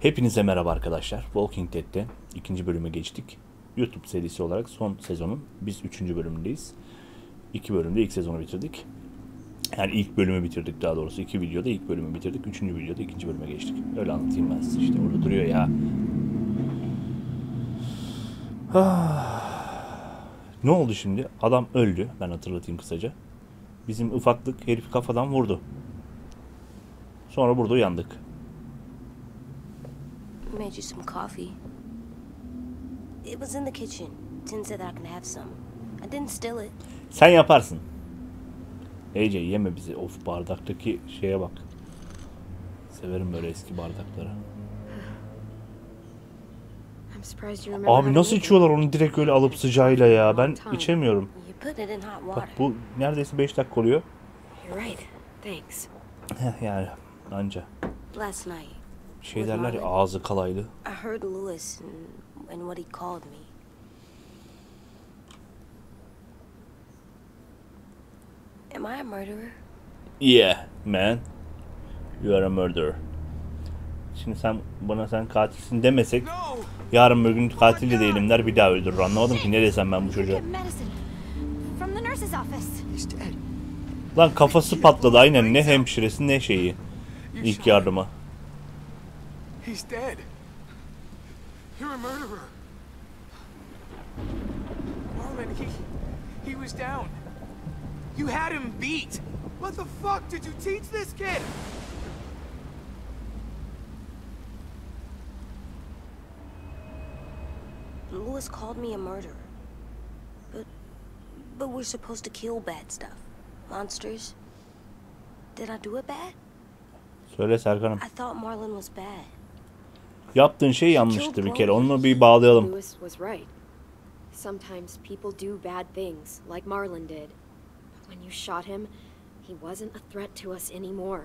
Hepinize merhaba arkadaşlar. Walking Dead'de ikinci bölüme geçtik. YouTube serisi olarak son sezonun biz 3. bölümündeyiz. 2 bölümde ilk sezonu bitirdik. Yani ilk bölümü bitirdik daha doğrusu. 2 videoda ilk bölümü bitirdik. 3. videoda ikinci bölüme geçtik. Öyle anlatayım ben size işte. Orada duruyor ya. Ne oldu şimdi? Adam öldü. Ben hatırlatayım kısaca. Bizim ufaklık herif kafadan vurdu. Sonra burada uyandık. Made you some coffee. It was in the kitchen. Tin said that I can have some. I didn't steal it. Sen yaparsın. AJ yeme bizi. Of, bardaktaki şeye bak. Severim böyle eski bardakları. Abi nasıl içiyorlar onu direkt öyle alıp sıcağıyla ya. Ben içemiyorum. Bak bu neredeyse 5 dakika oluyor. Yani anca. Şey derler ya, ağzı kalaylı. I heard Lewis and what he called me. Am I a murderer? Yeah, man. You are a murderer. Şimdi sen katilsin demesek yarın bir gün katil de değilim der, bir daha öldürür. Anlamadım ki ne desem ben bu çocuğa. Lan kafası patladı aynen, ne hemşiresi ne şeyi. İlk yardıma. He's dead. You're a murderer. Marlon, he was down. You had him beat. What the fuck did you teach this kid? Lewis called me a murderer. But we're supposed to kill bad stuff. Monsters. Did I do it bad? Söyle Serkan'ım. I thought Marlon was bad. Yaptığın şey yanlıştı bir kere. Onu bir bağlayalım. Lewis was right. Sometimes people do bad things, like Marlon did. But when you shot him, he wasn't a threat to us anymore.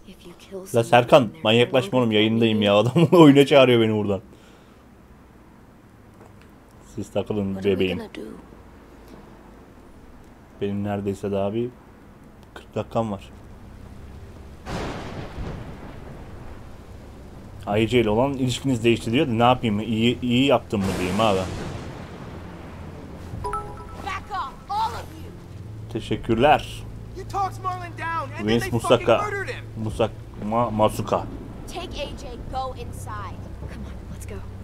If you kill someone, La Serkan, manyaklaşma oğlum, yayındayım ya. Adam oyuna çağırıyor beni buradan. Siz takılın bebeğim. Benim neredeyse daha bir 40 dakikam var. AJ ile olan ilişkiniz değişti diyor da ne yapayım, iyi yaptım mı diyeyim abi. Teşekkürler. Vince Masuka.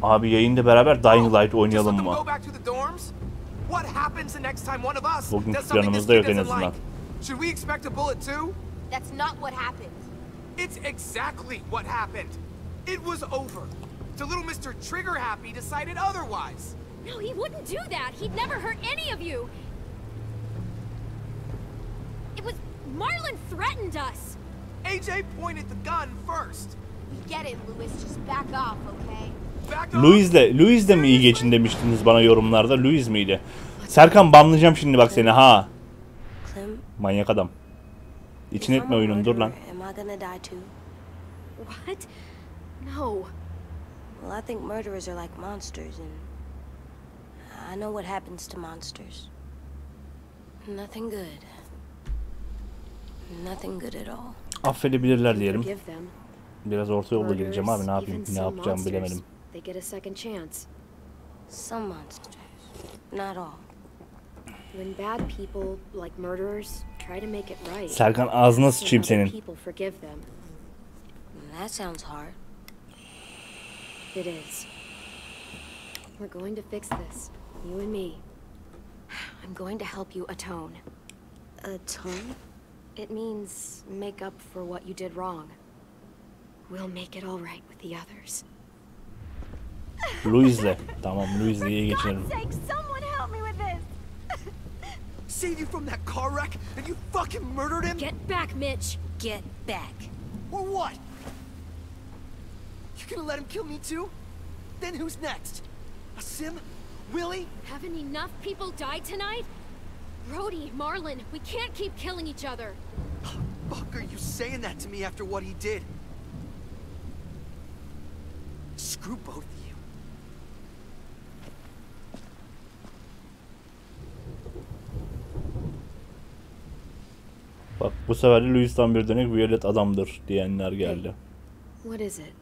Abi yayında beraber Dying Light oynayalım mı? Bugünkü planımızda yok en azından. It was over. The little Mr. Trigger Happy decided otherwise. No, he wouldn't do that. He'd never hurt any of you. It was Marlon threatened us. AJ pointed the gun first. We get it, Lewis. Just back off, okay? Back off. Louis'le mi iyi geçin demiştiniz bana yorumlarda. Louis miydi? Serkan banlayacağım şimdi bak seni ha. Manyak adam. İçin etme oyunun, dur lan. What? No. Well, I think murderers are like monsters, and I know what happens to monsters. Nothing good. Nothing good at all. Affedebilirler diyelim. Biraz orta yolda geleceğim abi, ne yapayım, ne yapacağımı bilemedim. Some monsters, not all. When bad people like murderers try to make it right. Serkan ağzına sıçayım senin. That sounds hard. It is. We're going to fix this, you and me. I'm going to help you atone. Atone? It means make up for what you did wrong. We'll make it all right with the others. Louis'le. Tamam, Louis'le iyi geçirelim. Someone help me with this. Save you from that car wreck and you fucking murdered him? Get back, Mitch. Get back. Or what? You gonna let him kill me too? Then who's next? Sim? Willie? Haven't enough people died tonight? Brody, Marlon, we can't keep killing each other. Fuck are you saying that to me after what he did? Screw both of you. Bak bu sefer de Louis'tan bir dönek violet adamdır diyenler geldi. What is it?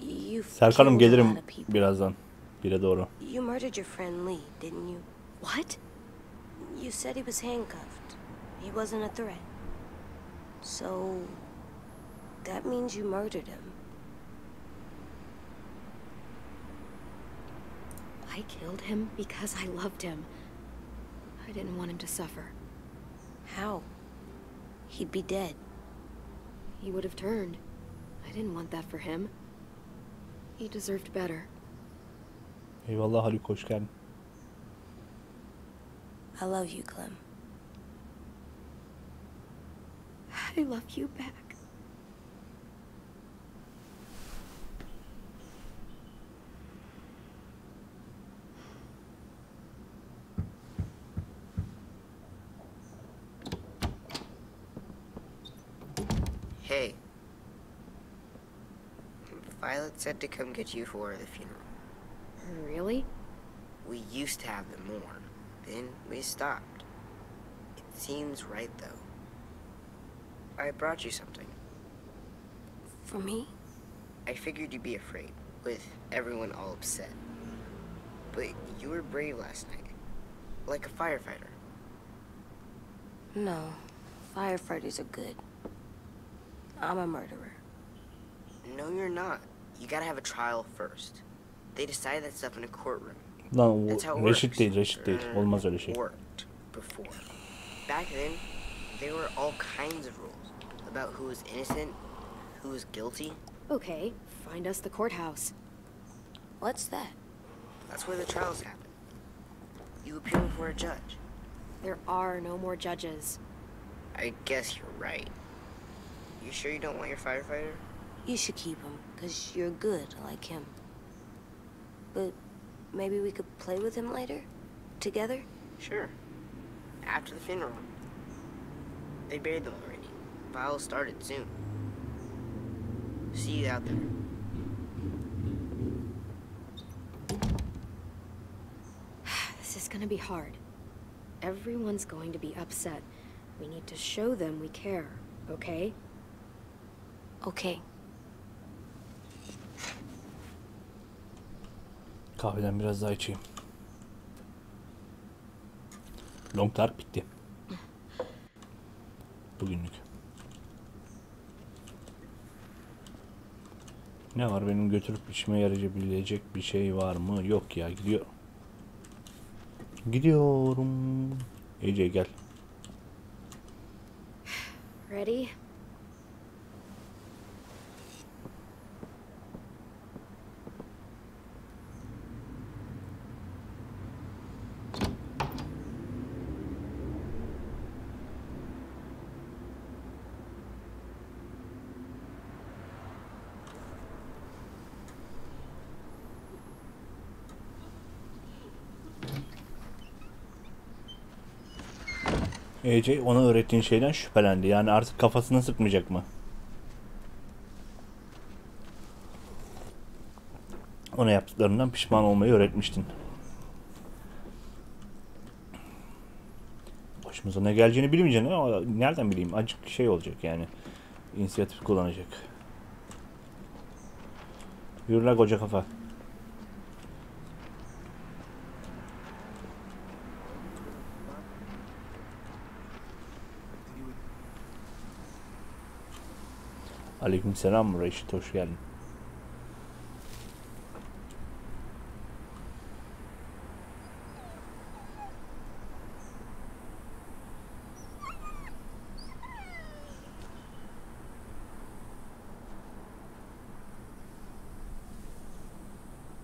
You Serkan'ım killed a gelirim lot of people. birazdan. 1'e doğru. You murdered your friend Lee, didn't you? What? You said he was handcuffed. He wasn't a threat. So that means you murdered him. I killed him because I loved him. I didn't want him to suffer. How? He'd be dead. He would have turned. I didn't want that for him. He deserved better. Eyvallah Haluk, hoş geldin. I love you, Clem. I love you back. Hey. Violet said to come get you for the funeral. Really? We used to have them more. Then we stopped. It seems right, though. I brought you something. For me? I figured you'd be afraid, with everyone all upset. But you were brave last night. Like a firefighter. No. Firefighters are good. I'm a murderer. No, you're not. You gotta have a trial first. They decide that stuff in a courtroom. Lan That's how o it reşit works. değil, reşit değil. Olmaz öyle şey. Worked before. Back then, there were all kinds of rules about who was innocent, who was guilty. Okay, find us the courthouse. What's that? That's where the trials happen. You appear before a judge. There are no more judges. I guess you're right. You sure you don't want your firefighter? You should keep him, because you're good like him. But maybe we could play with him later? Together? Sure. After the funeral. They buried them already. Files started soon. See you out there. This is gonna be hard. Everyone's going to be upset. We need to show them we care, okay? Okay. Kahveden biraz daha içeyim. Long dark bitti. Bugünlük. Ne var, benim götürüp işime yarayabilecek bir şey var mı? Yok ya, gidiyor. Gidiyorum. Ece gel. Ready? Ece ona öğrettiğin şeyden şüphelendi. Yani artık kafasına sıkmayacak mı? Ona yaptıklarından pişman olmayı öğretmiştin. Başımıza ne geleceğini bilmeyeceksin ama nereden bileyim? Acık şey olacak yani. İnisiyatif kullanacak. Yürü la koca kafa. Aleykümselam Reşit, hoş geldin.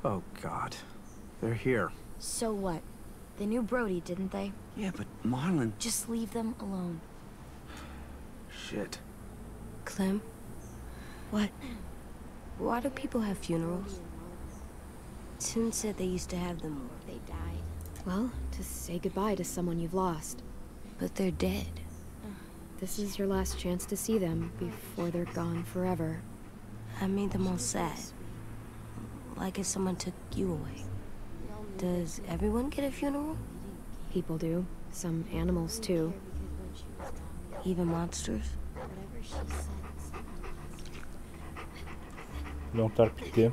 Oh, God. They're here. So what? They knew Brody, didn't they? Yeah, but Marlon... Just leave them alone. Shit. Clem? What? Why do people have funerals? Tim said they used to have them more. They died. Well, to say goodbye to someone you've lost. But they're dead. This is your last chance to see them before they're gone forever. I made them all sad. Like if someone took you away. Does everyone get a funeral? People do. Some animals, too. Even monsters? Longlar bitti.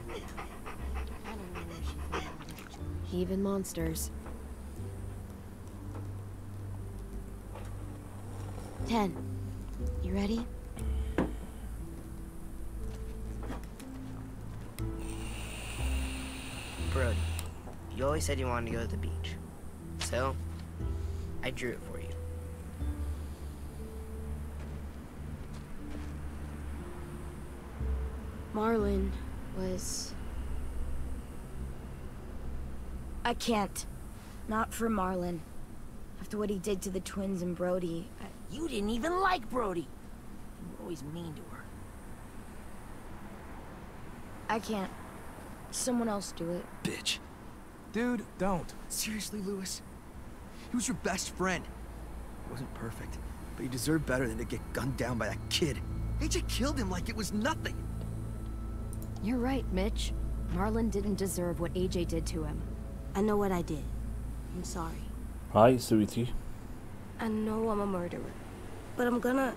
Even monsters. 10. You ready? Brody, you always said you wanted to go to the beach. So, I drew it for you. Marlon was... I can't. Not for Marlon. After what he did to the twins and Brody. You didn't even like Brody. You were always mean to her. I can't. Someone else do it. Bitch. Dude, don't. Seriously, Lewis? He was your best friend. He wasn't perfect, but he deserved better than to get gunned down by that kid. AJ killed him like it was nothing. You're right, Mitch. Marlon didn't deserve what AJ did to him. I know what I did. I'm sorry. Hi, sweetie. I know I'm a murderer. But I'm gonna,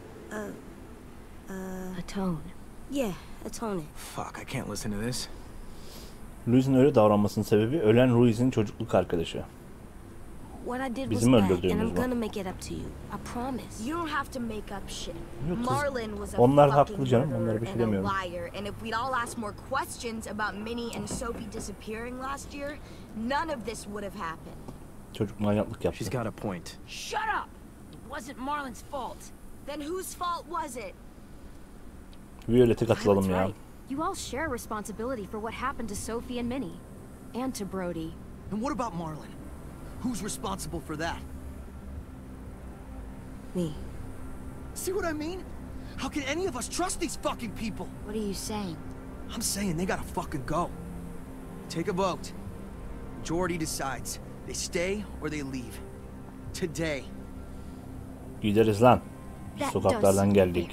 Atone. yeah, atone it. Fuck, I can't listen to this. Louis'in öyle davranmasının sebebi ölen Louis'in çocukluk arkadaşı. What I did was Bizim bad, and öldürdüğümüz I'm bu. gonna make it up to you. I promise. You don't have to make up shit. Yok kız. Marlon was a Onlar fucking haklı canım. murderer Onlara bir şey and a demiyorum. liar. And if we'd all asked more questions about Minnie and Sophie disappearing last year, none of this would have happened. Çocuk manyaklık yaptı. She's got a point. Shut up! It wasn't Marlon's fault. Then whose fault was it? Violet'e katılalım Violet's ya. right. You all share responsibility for what happened to Sophie and Minnie. And to Brody. And what about Marlon? Who's responsible for that? Me. See what I mean? How can any of us trust these fucking people? What are you saying? I'm saying they gotta fucking go. Take a vote. Majority decides. They stay or they leave. Today. Gideriz lan. That Sokaklardan does geldik.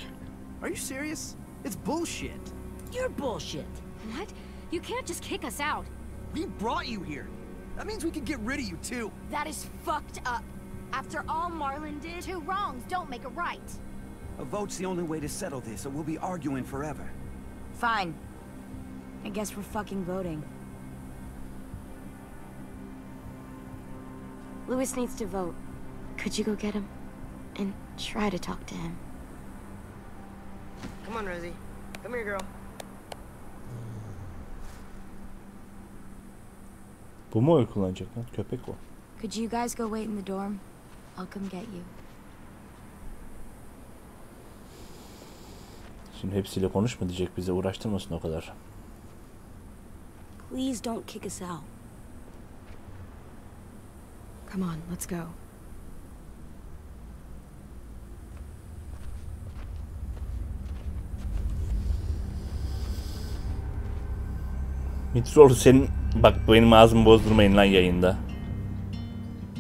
Are you serious? It's bullshit. You're bullshit. What? You can't just kick us out. We brought you here. That means we can get rid of you too. That is fucked up. After all Marlon did, Two wrongs don't make a right. A vote's the only way to settle this, or we'll be arguing forever. fine. I guess we're fucking voting. Louis needs to vote. Could you go get him? And try to talk to him. Come on, Rosie. Come here, girl. Bu mu oy kullanacak lan? Köpek o. Could you guys go wait in the dorm? I'll come get you. Şimdi hepsiyle konuşma diyecek, bize uğraştırmasın o kadar. Please don't kick us out. Come on, let's go. Mitroğlu senin... Bak benim ağzımı bozdurmayın lan yayında.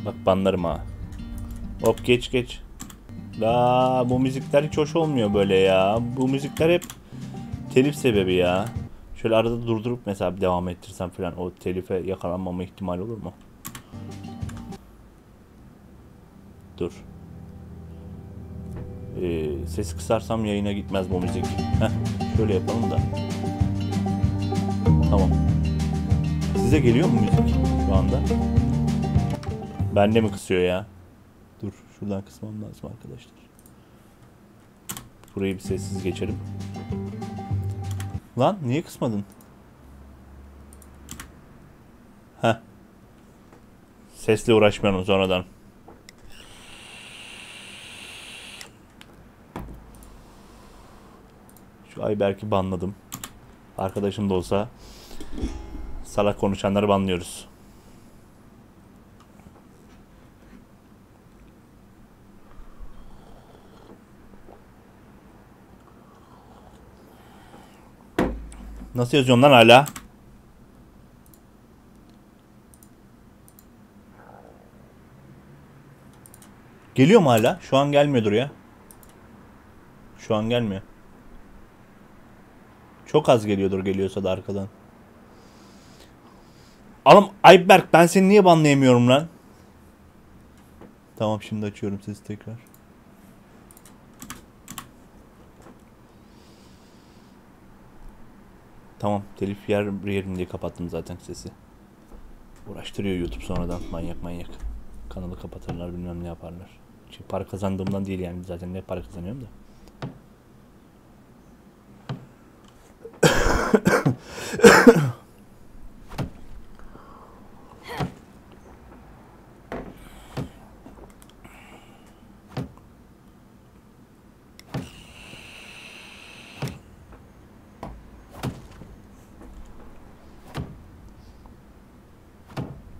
Bak banlarım ha. Hop geç geç. La bu müzikler hiç hoş olmuyor böyle ya. Bu müzikler hep telif sebebi ya. Şöyle arada durdurup mesela devam ettirsem falan o telife yakalanmama ihtimali olur mu? Dur. Sesi kısarsam yayına gitmez bu müzik. Heh, şöyle yapalım da. Tamam. Size geliyor mu müzik şu anda? Bende mi kısıyor ya? Dur şuradan kısmam lazım arkadaşlar. Burayı bir sessiz geçelim. Lan niye kısmadın? Heh. Sesle uğraşmayalım sonradan. Şu Ayberk'i banladım. Arkadaşım da olsa salak konuşanları banlıyoruz. Nasıl yazıyorsun lan hala? Geliyor mu hala? Şu an gelmiyordur ya. Şu an gelmiyor. Çok az geliyordur, geliyorsa da arkadan. Oğlum Ayberk, ben seni niye banlayamıyorum lan? Tamam şimdi açıyorum sesi tekrar. Tamam, telif yerim diye kapattım zaten sesi. Uğraştırıyor YouTube sonradan, manyak. Kanalı kapatırlar, bilmem ne yaparlar. Çünkü para kazandığımdan değil yani, zaten ne para kazanıyorum da.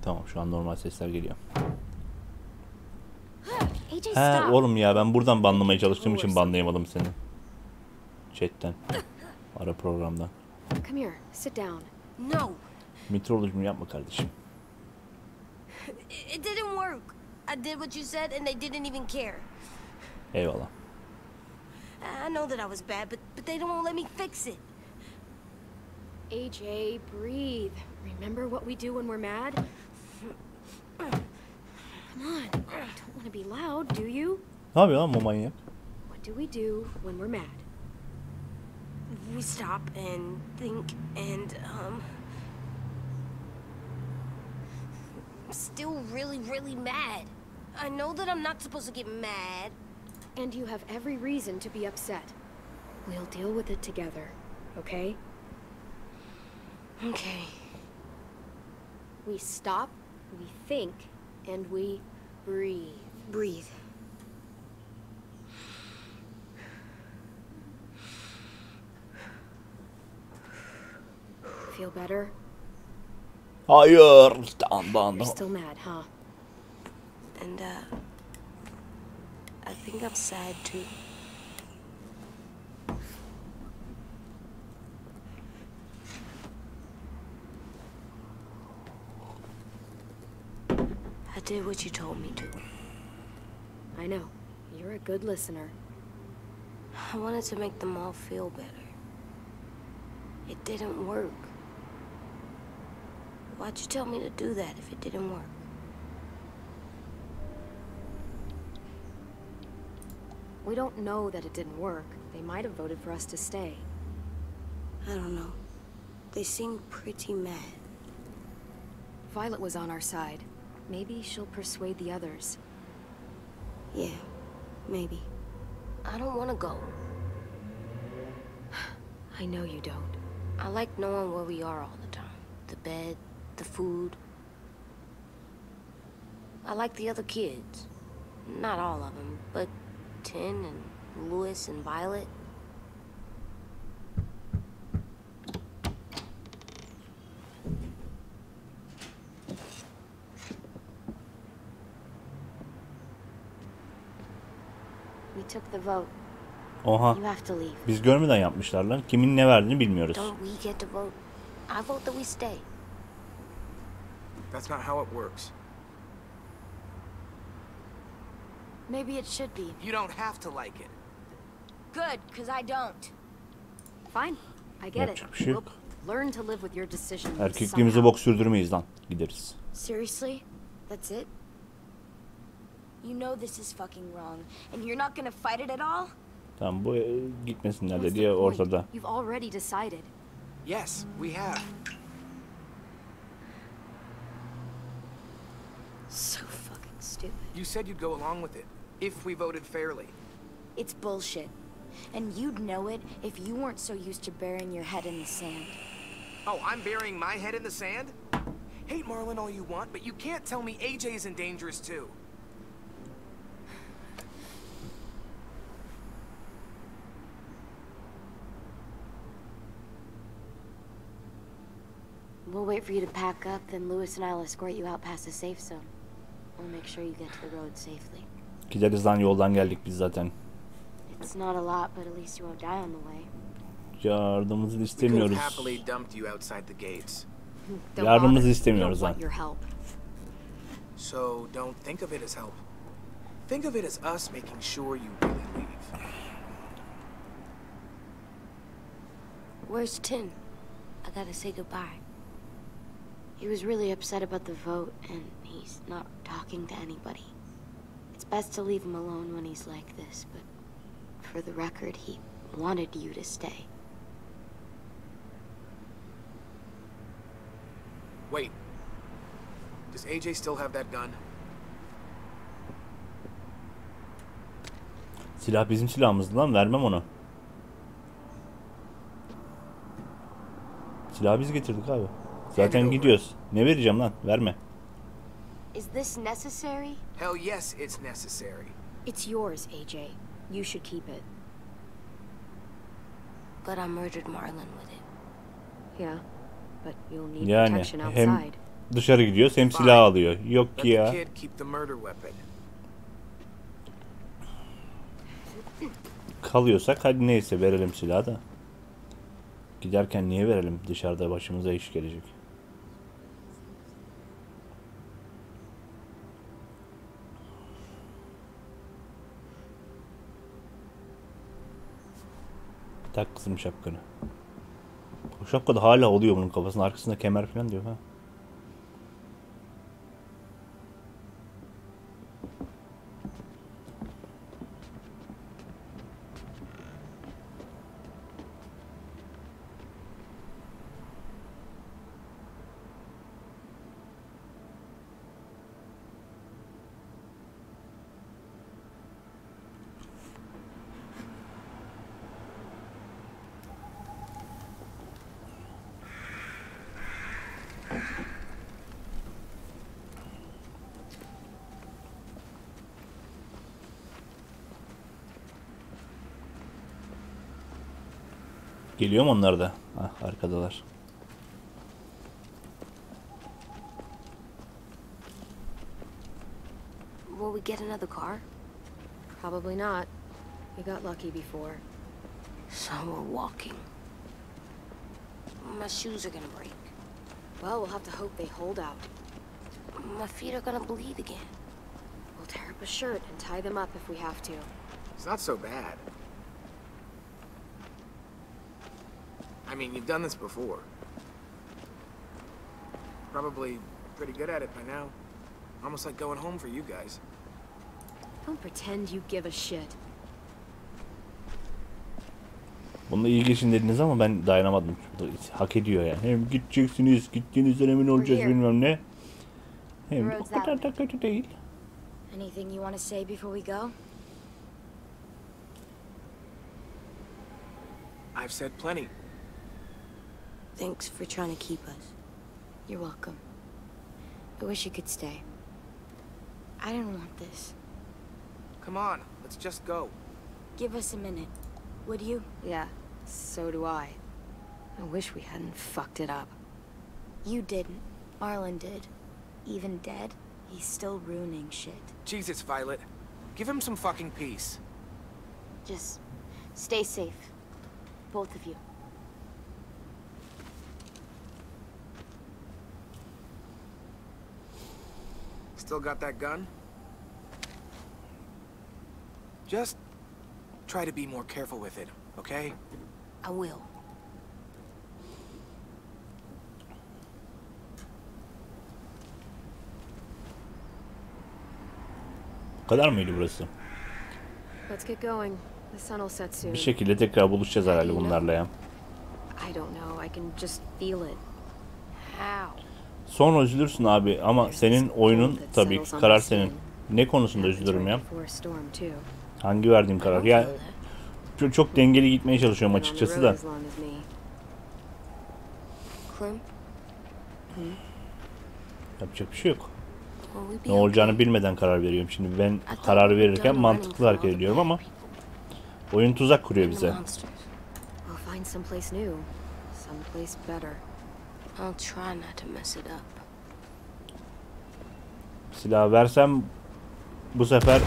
Tamam, şu an normal sesler geliyor. He oğlum ya, ben buradan banlamaya çalıştığım için banlayamadım seni. Chat'ten. Ara programdan. Come here, sit down. No. Metrolojumu yapma kardeşim. It didn't work. I did what you said and they didn't even care. Eyvallah. I know that I was bad, but they don't let me fix it. AJ, breathe. Remember what we do when we're mad? Come on, you don't want to be loud, do you? Ne yapıyor lan bu manyak? What do we do when we're mad? We stop and think and, I'm still really mad. I know that I'm not supposed to get mad. And you have every reason to be upset. We'll deal with it together, okay? Okay. We stop, we think, and we breathe. Breathe. Feel better? Hayır. You're still mad, huh? And, I think I'm sad too. I did what you told me to. I know. You're a good listener. I wanted to make them all feel better. It didn't work. Why'd you tell me to do that if it didn't work? We don't know that it didn't work. They might have voted for us to stay. I don't know. They seemed pretty mad. Violet was on our side. Maybe she'll persuade the others. Yeah, maybe. I don't want to go. I know you don't. I like knowing where we are all the time. The bed, the food. I like the other kids. Not all of them, but Tin and Louis and Violet. We took the vote. Oha. You have to leave. Biz görmeden yapmışlar lan. Kimin ne verdiğini bilmiyoruz. Don't we get to vote? I vote that we stay. That's not how it works. Maybe it should be. You don't have to like it. Good, because I don't. Fine. I get it. Yapacak bir şey yok. We'll learn to live with your decisions. Erkekliğimizi somehow. bok sürdürmeyiz lan. Gideriz. Seriously? That's it? You know this is fucking wrong, and you're not gonna fight it at all? Tamam, bu gitmesinler What's diye the point? ortada. You've already decided. Yes, we have. So fucking stupid. You said you'd go along with it, if we voted fairly. It's bullshit. And you'd know it if you weren't so used to burying your head in the sand. Oh, I'm burying my head in the sand? Hate Marlon all you want, but you can't tell me AJ isn't dangerous too. We'll wait for you to pack up, then Louis and I'll escort you out past the safe zone. We'll make sure you get to the road safely. Gideriz lan, yoldan geldik biz zaten. It's not a lot, but at least you won't die on the way. Yardımımızı We could have istemiyoruz. happily dumped you outside the gates. Don't Yardımımızı bother. We istemiyoruz don't lan. want your help. So don't think of it as help. Think of it as us making sure you really leave. Where's Tin? I gotta say goodbye. He was really upset about the vote, and he's not talking to anybody. It's best to leave him alone when he's like this, but for the record, he wanted you to stay. Wait. Does AJ still have that gun? Silah bizim silahımızdı lan, vermem onu. Silahı biz getirdik abi. Zaten gidiyoruz. Ne vereceğim lan? Verme. Is this necessary? Hell yes, it's necessary. It's yours, AJ. You should keep it. But I murdered Marlon with it. Yeah, but you'll need Yani protection hem outside. dışarı gidiyoruz hem silah alıyor. Yok ki Let ya. the kid keep the murder weapon. Kalıyorsak hadi neyse verelim silahı da. Giderken niye verelim? Dışarıda başımıza iş gelecek. Tak kızım şapkanı. O şapka da hala oluyor bunun kafasının arkasında kemer falan diyor ha. Geliyor mu onlar da? Ah, arkadalar. Will we get another car? Probably not. We got lucky before. So we're walking. My shoes are gonna break. Well, we'll have to hope they hold out. My feet are gonna bleed again. We'll tear up a shirt and tie them up if we have to. It's not so bad. I mean, you've done this before. Probably pretty good at it by now. Almost like going home for you guys. Don't pretend you give a shit. Bununla iyi geçin dediniz ama ben dayanamadım. Hak ediyor yani. Hem gideceksiniz, gittiğinizden emin olacağız bilmem ne. Hem o kadar da kötü değil. Anything you want to say before we go? I've said plenty. Thanks for trying to keep us. You're welcome. I wish you could stay. I didn't want this. Come on, let's just go. Give us a minute, would you? Yeah, so do I. I wish we hadn't fucked it up. You didn't. Marlon did. Even dead, he's still ruining shit. Jesus, Violet. Give him some fucking peace. Just stay safe. Both of you. Still got that gun? Just try to be more careful with it, okay? I will. Bu kadar mıydı burası? Let's get going. The sun will set soon. Bir şekilde tekrar buluşacağız herhalde bunlarla ya. I don't know. I can just feel it. How? Sonra üzülürsün abi ama senin oyunun tabii ki karar senin. Ne konusunda üzülürüm ya? Hangi verdiğim karar? Ya çok dengeli gitmeye çalışıyorum açıkçası da. Yapacak bir şey yok. Ne olacağını bilmeden karar veriyorum. Şimdi ben kararı verirken mantıklı hareket ediyorum ama oyun tuzak kuruyor bize. Silah versem bu sefer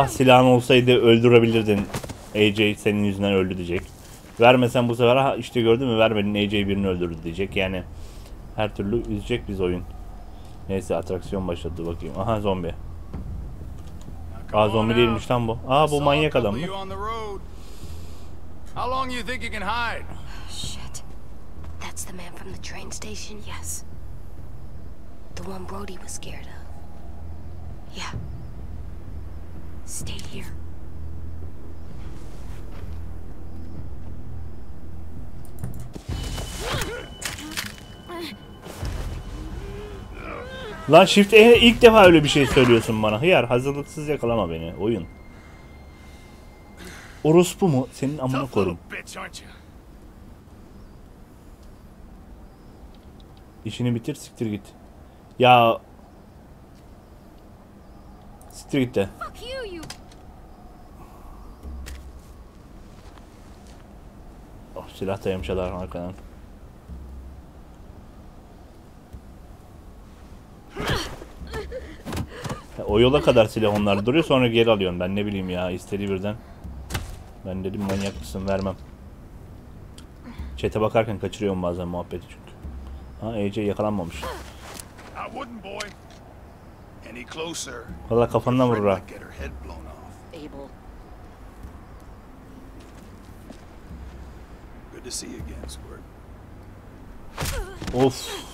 silahın olsaydı öldürebilirdin. AJ senin yüzünden öldü diyecek. Vermesen bu sefer işte gördün mü vermedin AJ birini öldürdü diyecek. Yani her türlü üzecek biz oyun. Neyse atraksiyon başladı bakayım. Aha zombi. Zombi değilmiş lan bu. Bu manyak adam mı? How long you think you can hide? Shit. That's the man from the train station? Yes. The one Brody was scared of. Yeah. Stay here. Lan Shift E'ye ilk defa öyle bir şey söylüyorsun bana. Hıyar, hazırlıksız yakalama beni oyun. Orospu mu? Senin amına korum. İşini bitir, siktir git. Ya siktir git de. Oh, silah dayamışlar arkadan. O yola kadar silah onlar duruyor, sonra geri alıyorsun. Ben ne bileyim ya, istediği birden. Ben dedim manyak mısın, vermem. Chat'e bakarken kaçırıyorum bazen muhabbeti çünkü. Ha, AJ yakalanmamış. Valla kafandan vurur ha. Of.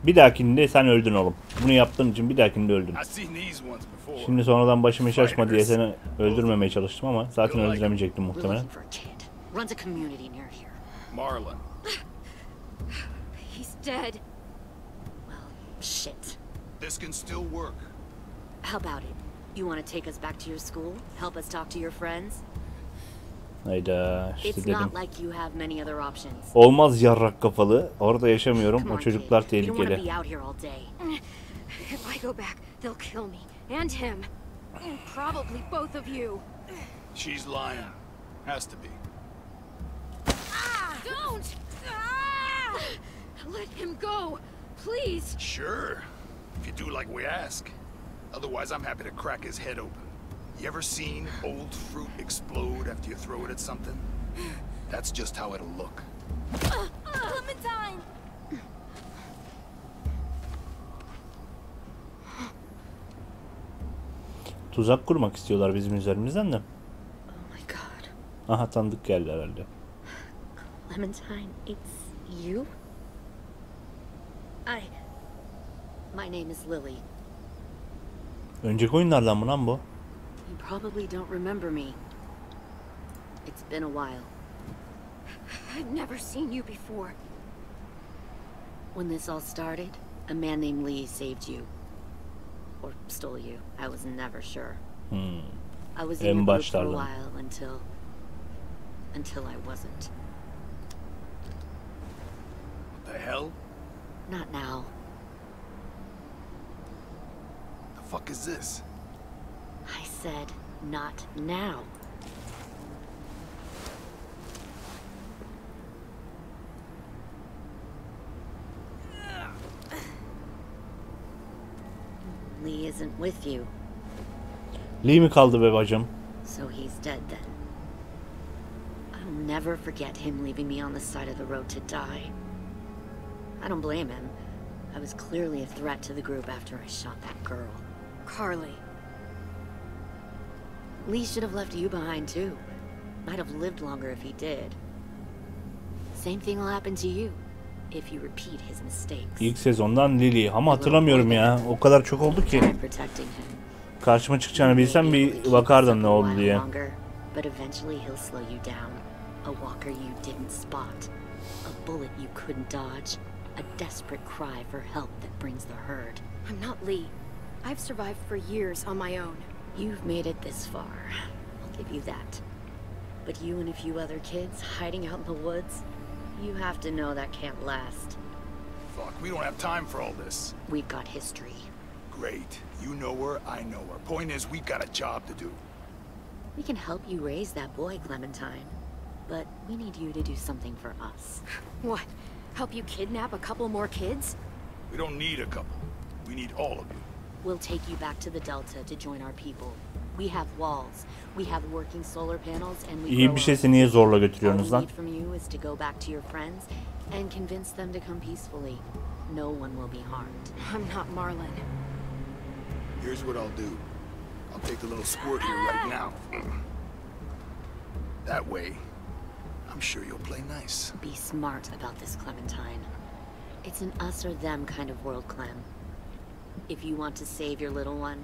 Bir dahakinde sen öldün oğlum. Bunu yaptığın için bir dahakinde öldün. Şimdi sonradan başım iş açma diye seni öldürmemeye çalıştım ama zaten öldüremeyecektim muhtemelen. Marlon. He's dead. Well, shit. This can still work. How about it? You want to take us back to your school? Help us talk to your friends? Hayda işte dedim. Olmaz yarrak kafalı. Orada yaşamıyorum. O çocuklar tehlikeli. If I go back, they'll kill me and him and probably both of you. She's lying. Has to be. Don't! Let him go, please. Sure. If you do like we ask. Otherwise, I'm happy to crack his head open. You ever seen old fruit explode after you throw it at something? That's just how it'll look. Clementine! Tuzak kurmak istiyorlar bizim üzerimizden de. Oh my god. Aha, tanıdık geldi herhalde. Clementine, it's you? My name is Lily. Önceki oyunlardan mı lan bu? You probably don't remember me. It's been a while. I've never seen you before. When this all started, a man named Lee saved you. Or stole you. I was never sure. I was in your group for a while until I wasn't. What the hell? Not now. The fuck is this? I said, not now. Lee isn't with you. Lee mi kaldı be bacım? So he's dead then. I'll never forget him leaving me on the side of the road to die. I don't blame him. I was clearly a threat to the group after I shot that girl. Carly. Lee should have left you behind too. Might have lived longer if he did. Same thing will happen to you if you repeat his mistakes. İlk sezondan Lily ama hatırlamıyorum ya. O kadar çok oldu ki. Karşıma çıkacağını bilsem bir bakardım ne oldu diye. But eventually he'll slow you down. A walker you didn't spot. A bullet you couldn't dodge. A desperate cry for help that brings the herd. I'm not Lee. I've survived for years on my own. You've made it this far. I'll give you that. But you and a few other kids hiding out in the woods, you have to know that can't last. Fuck, we don't have time for all this. We've got history. Great. You know her, I know her. Point is, we've got a job to do. We can help you raise that boy, Clementine. But we need you to do something for us. What? Help you kidnap a couple more kids? We don't need a couple. We need all of you. We'll take you back to the Delta to join our people. We have walls. We have working solar panels and we İyi bir şeyse niye zorla götürüyorsunuz lan? All we need from you is to go back to your friends and convince them to come peacefully. No one will be harmed. I'm not Marlon. Here's what I'll do. I'll take the little squirt here right now. That way, I'm sure you'll play nice. Be smart about this, Clementine. It's an us or them kind of world, Clem. If you want to save your little one,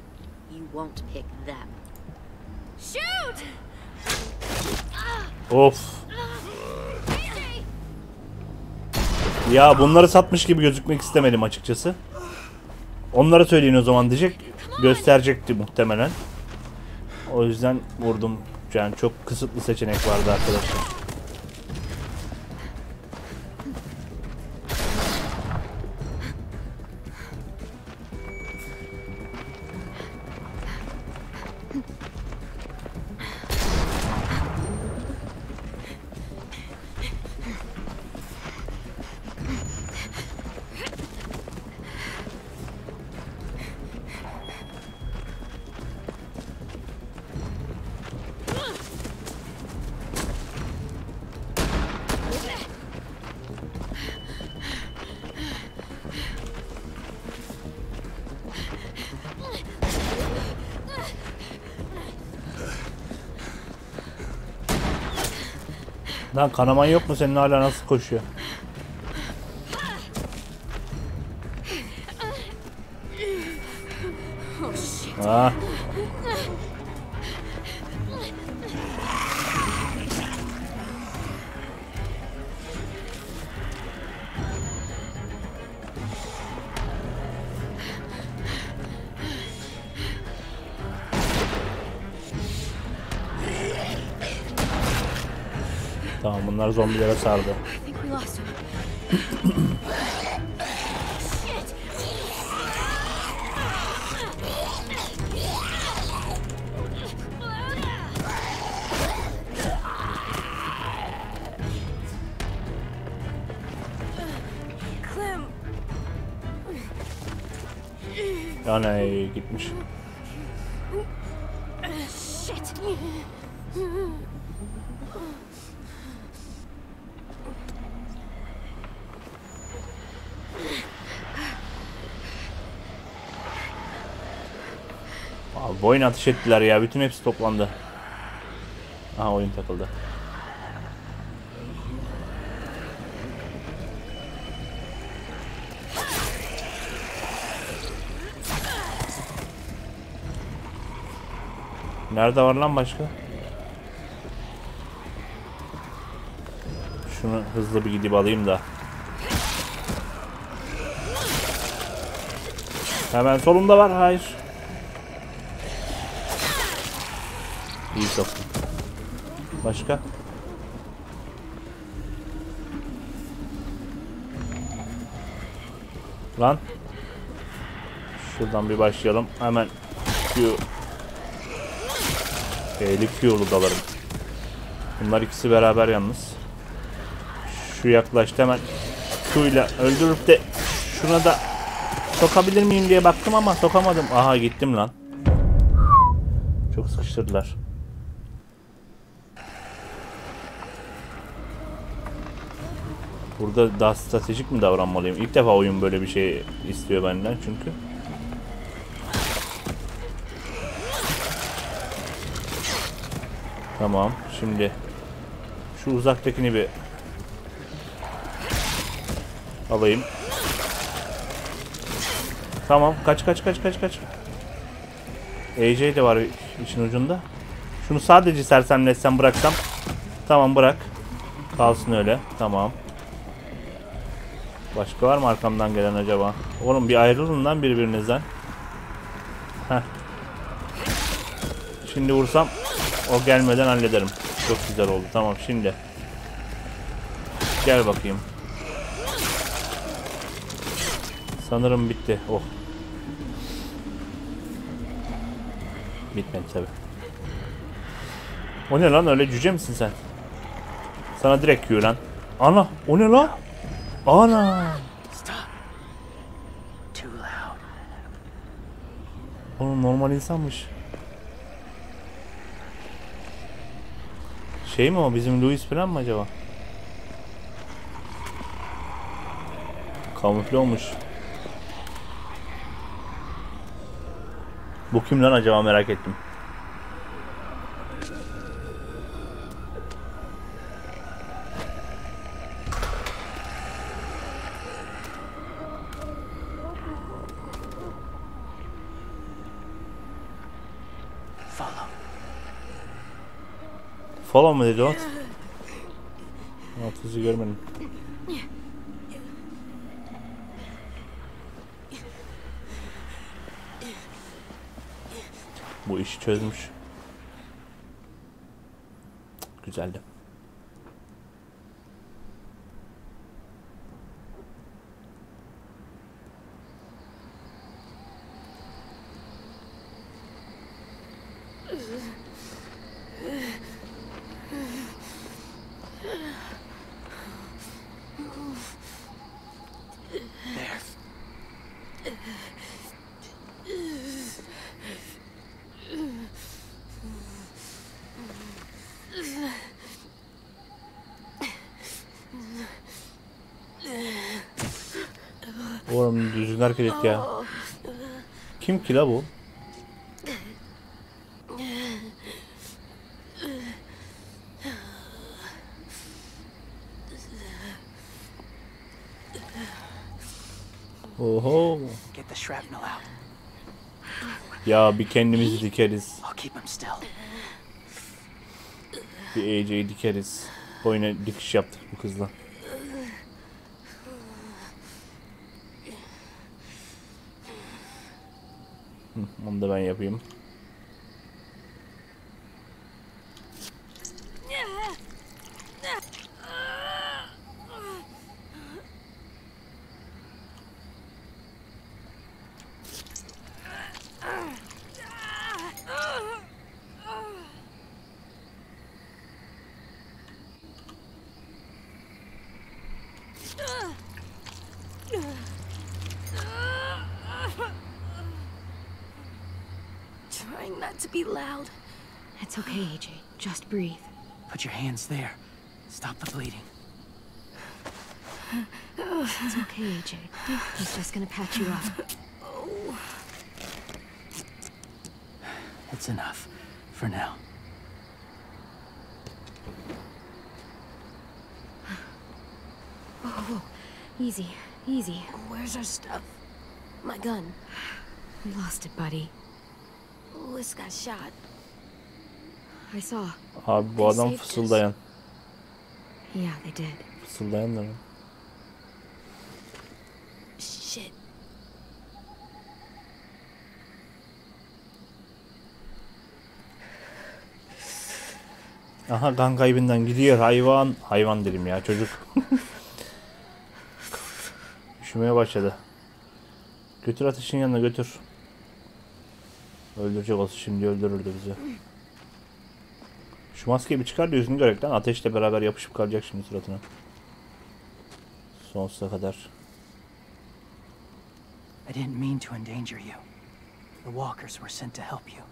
you won't pick them. Shoot! Of. Ya bunları satmış gibi gözükmek istemedim açıkçası. Onlara söyleyin o zaman diyecek. Gösterecekti muhtemelen. O yüzden vurdum. Yani çok kısıtlı seçenek vardı arkadaşlar. Lan kanaman yok mu senin, hala nasıl koşuyor? Ah. Tamam, bunlar zombilere sardı. Yani gitmiş. Abi oyun ateş ettiler ya. Bütün hepsi toplandı. Aha, oyun takıldı. Nerede var lan başka? Şunu hızlı bir gidip alayım da. Hemen solumda var. Hayır. İyi soktum. Başka? Lan. Şuradan bir başlayalım. Hemen Q. E'li Q'lu dalarım. Bunlar ikisi beraber yalnız. Şu yaklaştı, hemen Q ile öldürüp de şuna da sokabilir miyim diye baktım ama sokamadım. Aha, gittim lan. Çok sıkıştırdılar. Burada daha stratejik mi davranmalıyım? İlk defa oyun böyle bir şey istiyor benden çünkü. Tamam, şimdi şu uzaktakini bir alayım. Tamam, kaç. AJ de var için ucunda. Şunu sadece sersemletsem, bıraksam. Tamam, bırak. Kalsın öyle. Tamam. Başka var mı arkamdan gelen acaba? Oğlum bir ayrılın lan birbirinizden. Heh. Şimdi vursam o gelmeden hallederim. Çok güzel oldu. Tamam, şimdi. Gel bakayım. Sanırım bitti. Oh. Bitmedi tabi. O ne lan, öyle cüce misin sen? Sana direkt Q lan. Ana, o ne lan? Ana. Oğlum normal insanmış. Şey mi o, bizim Louis falan mı acaba? Kamufle olmuş. Bu kim lan acaba, merak ettim. Follow mu dedi o? Altızı görmedim. Bu işi çözmüş. Güzeldi. Oğlum düzgün hareket et ya. Kim ki la bu? Oho. Get the shrapnel out. Ya bir kendimizi dikeriz. I'll keep him still. Bir AJ'yi dikeriz. Oyuna dikiş yaptık bu kızla. Onu da ben yapayım. Trying not to be loud. It's okay, AJ. Just breathe. Put your hands there. Stop the bleeding. It's okay, AJ. He's just gonna patch you up. It's enough. For now. Whoa, easy, easy. Where's our stuff? My gun. We lost it, buddy. Louis got shot. I saw. Abi bu adam fısıldayan. Yeah, they did. Fısıldayan da mı? Shit. Aha kan kaybından gidiyor hayvan. Hayvan dedim ya çocuk. Üşümeye başladı. Götür ateşin yanına götür. Öldürecek olsa şimdi öldürürdü bizi. Şu maskeyi bir çıkar da yüzünü görek lan. Ateşle beraber yapışıp kalacak şimdi suratına. Sonsuza kadar. I didn't mean to endanger you. The walkers were sent to help you.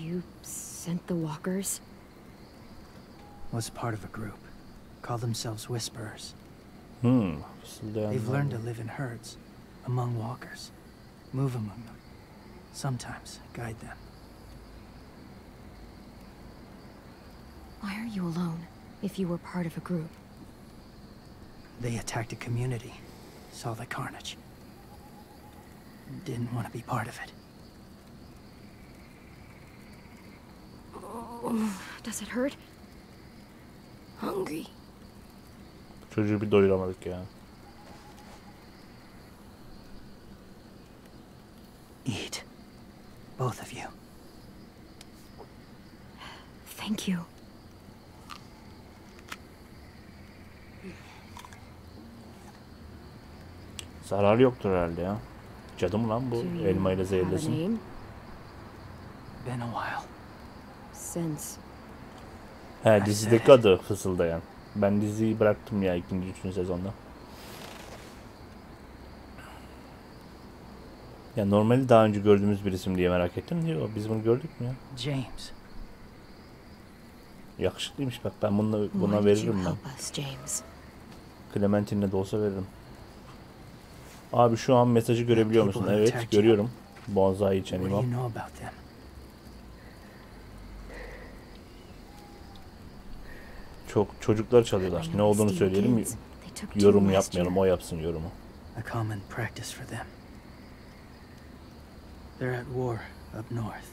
You sent the walkers? Was part of a group. Call themselves Whisperers. Fısıldayanlar. They've learned to live in herds, among walkers. Move among them. Sometimes guide them. Why are you alone, if you were part of a group? They attacked a community. Saw the carnage. Didn't want to be part of it. Does it hurt? Hungry. Çocuğu bir doyuramadık ya. Eat. Both of you. Thank you. Zararı yoktur herhalde ya. Cadı mı lan bu? Do you Elmayla have a zehirlesin. name? Been a while. Since. He dizideki adı fısıldayan. Ben diziyi bıraktım ya 2. 3. sezonda. Ya normali daha önce gördüğümüz bir isim diye merak ettim diyor. Biz bunu gördük mü ya? James. Yakışıklıymış bak ben buna Why did you veririm ben. help us, James? Clementine'le de olsa veririm. Abi şu an mesajı görebiliyor musun? Evet görüyorum. Bonsai içen What do you imam. know about them? Çok çocuklar çalıyorlar. Ne olduğunu söyleyelim. Yorumu yapmayalım. O yapsın yorumu. A common practice for them. They're at war up north.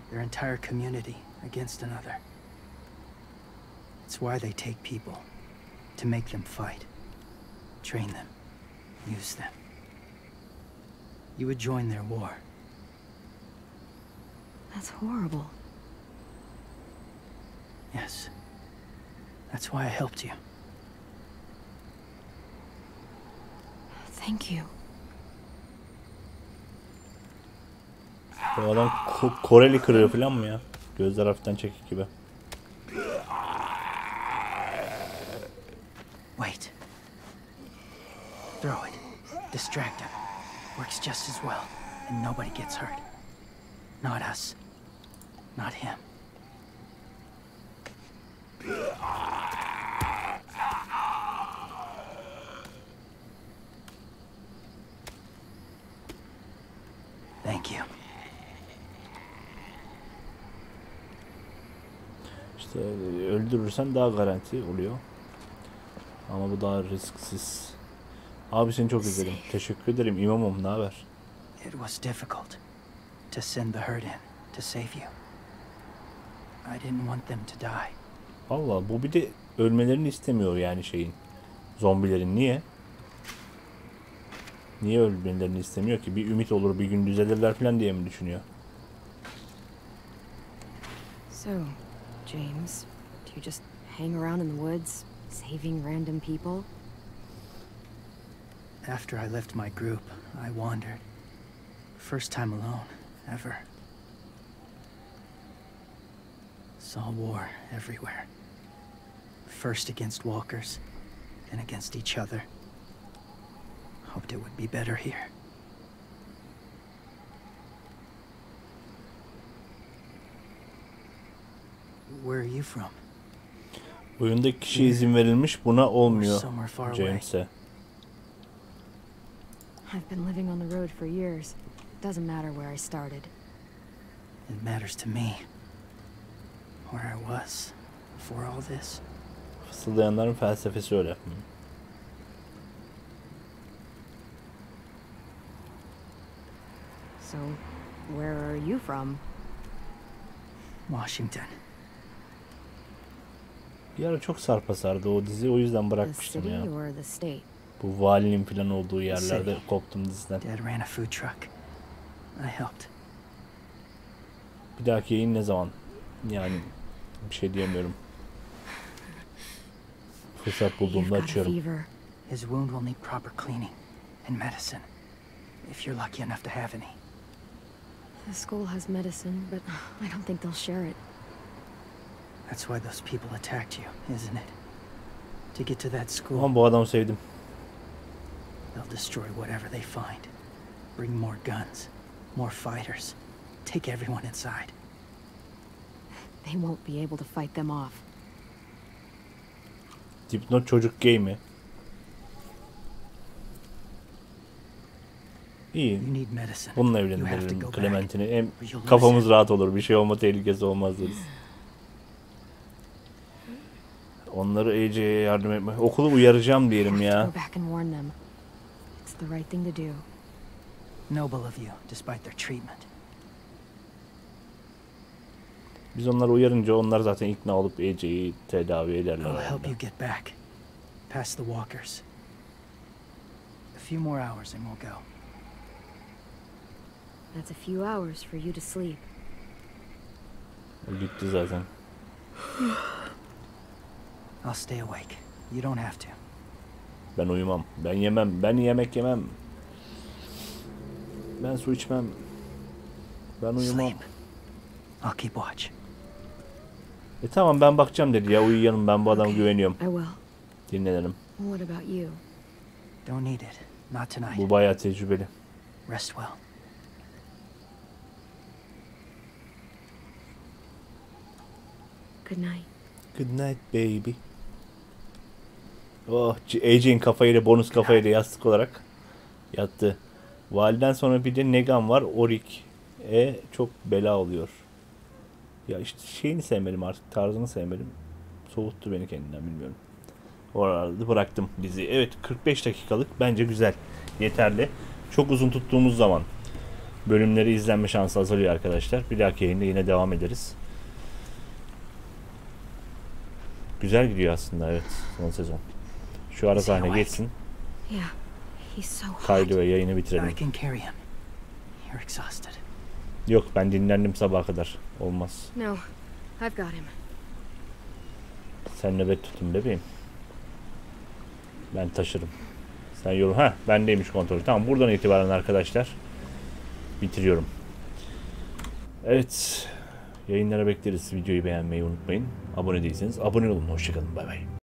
Their entire community against another. It's why they take people. To make them fight. Train them. Use them. You would join their war. That's horrible. Yes. That's why I helped you. Thank you. Bu adam Koreli kırıyor falan mı ya? Gözler hafiften çekik gibi. Wait. Throw it. Distract him. Works just as well, and nobody gets hurt. Not us. Not him. Thank you. İşte öldürürsen daha garanti oluyor. Ama bu daha risksiz. Abi seni çok izledim. Teşekkür ederim imamım. Ne haber? It was difficult to send the herd in to save you. I didn't want them to die. Allah, bu bir de ölmelerini istemiyor yani şeyin. Zombilerin niye? Niye ölmelerini istemiyor ki? Bir ümit olur, bir gün düzelirler falan diye mi düşünüyor? So, James, do you just hang around in the woods, saving random people? After I left my group, I wandered. First time alone, ever. Saw war everywhere. First against walkers, then against each other. Hoped it would be better here. Where are you from? Oyundaki kişiye izin verilmiş, buna olmuyor James'e. I've been living on the road for years. Doesn't matter where I started. It matters to me. Where I was before all this. Fısıldayanların felsefesi öyle. So, where are you from? Washington. Bir ara çok sarpa sardı o dizi, o yüzden The bırakmıştım city ya. or the state? Bu valinin falan olduğu yerlerde koptum diziden. Dad ran a food truck. I helped. Bir dahaki yayın ne zaman? Yani bir şey diyemiyorum. Fırsat bulduğumda açıyorum. His wound will need proper cleaning and medicine. If you're lucky enough to have any. The school has medicine, but I don't think they'll share it. That's why those people attacked you, isn't it? To get to that school. Ama bu adamı sevdim. They'll destroy whatever they find. Bring more guns, more fighters. Take everyone inside. They won't be able to fight them off. Dipnot çocuk gay mi? İyi. Bununla evlendirelim Clementine'i. Hem kafamız rahat olur. Bir şey olma tehlikesi olmaz deriz. Onları AJ'ye yardım etme. Okulu uyaracağım diyelim ya. Biz onları uyarınca onlar zaten ikna olup AJ'yi tedavi ederler. Past the walkers. A few more hours and we'll go. That's a few hours for you to sleep. O gitti zaten. I'll stay awake. You don't have to. Ben uyumam. Ben yemem. Ben yemek yemem. Ben su içmem. Ben uyumam. I'll keep watch. Tamam ben bakacağım dedi ya, uyuyalım, ben bu adama güveniyorum. Dinlenelim. What about you? Don't need it. Not tonight. Bu bayağı tecrübeli. Rest well. Good night. Good night baby. Oh, AJ'in kafayla, bonus kafayla yastık olarak yattı. Validen sonra bir de Negan var. Orik. Çok bela oluyor. Ya işte şeyini sevmedim artık. Tarzını sevmedim. Soğuttu beni kendinden, bilmiyorum. Orada bıraktım diziyi. Evet, 45 dakikalık. Bence güzel. Yeterli. Çok uzun tuttuğumuz zaman bölümleri izlenme şansı azalıyor arkadaşlar. Bir dahaki yayında yine devam ederiz. Güzel gidiyor aslında, evet, son sezon. Şu ara sahne geçsin. Kaydı ve yayını bitirelim. Yok, ben dinlendim sabaha kadar. Olmaz. No, I've got him. Sen nöbet tutun bebeğim. Ben taşırım. Sen yorum. Ha, bendeymiş kontrol. Tamam, buradan itibaren arkadaşlar bitiriyorum. Evet. Yayınlara bekleriz. Videoyu beğenmeyi unutmayın. Abone değilseniz abone olun. Hoşçakalın. Bay bay.